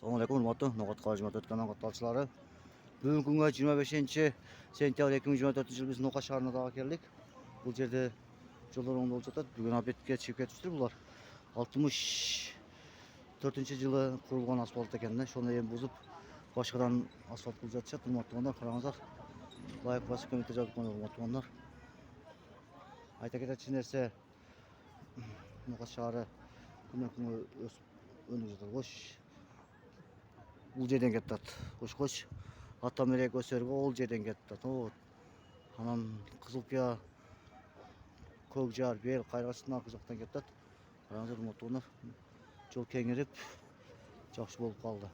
Assalamualaikum урматтуу Ноғат Қажымат өткөн катталчылары. Бүгүнкү күнгө 25-сентябрь 2024 биз Ноқат шаарына дагы келдик. Бул жерде жолдор оңдолуп жатат. Бүгүн обедке чыгып кетиптир булар. 64-жылы курулган асфальт экен да. Шону эми бузуп башкадан асфальт кылып жатышат. Урматтуугандар, караңыздар. Лайк басып комментте жазып коюңуздар, урматтуугандар. Айта кетчү нерсе, Ноқат шаары күнөн күнгө өсүп өнүгүп жатат. Кош бул жерден кетат. Кош ата мерек өсөргө ол жерден кетат. Анан Кызылкия, Көкжар, Бел, Кайрасына аркы жактан кетат. Караңыздар, урматтуугандар. Жол кеңирип, жакшы болуп калды.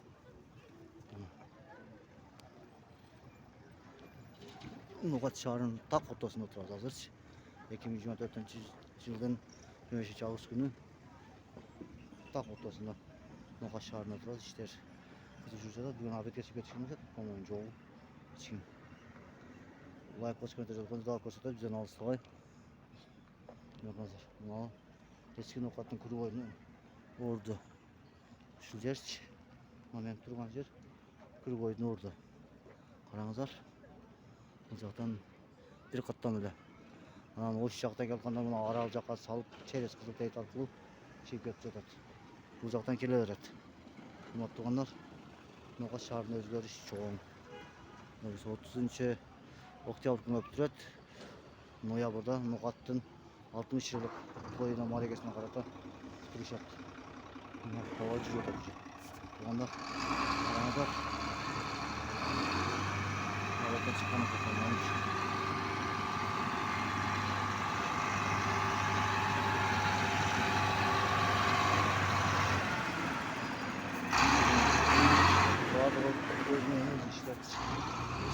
Ноқат шаарынын так ортосунда турабыз азырчы. 2024-жылдын 25-август күнү так ортосунда Ноқат шаарында турабыз. Иштер жүрүп жатат. Бүгүн обедке чыгып кетишкен болот. По-моему, жол кичине. Лайк басып комментте жазып коюңуздар, көрсөтөт, бизден алыстабай. Мына эски Ноқаттын кругойдун орду. Ушул жерчи. Мен турган жер кругойдун орду. Караңыздар. Бул жактан бир каттам эле. Анан ош жактан келганда мына арал жакка салып, через Кызылтейт аркылуу чыгып кетип жатат. Бул жактан келе берет. Урматтуугандар, Ноқат шаарынын өзгөрүшү чоң. 30-октябрь күнү бүтүрөт. Ноябрда Ноқаттын 60 жылдык тоюна мааракесине карата кылышат. Мына хава жүрүп жатат. Тугандар, караңыздар. Обедке чыккан экен.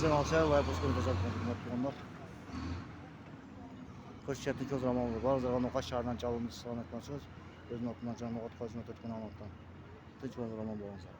Bizdен алса лайк басып жазып коюңуздар. Көрсөтүн чоң рамалы барлыгы Ноқат шаарынан жалынды салам айтмакчыбыз. Өзүнүн атынан Ноқат Қажымат өткөн амантан. Тынч болуңуздар, аман болуңуздар.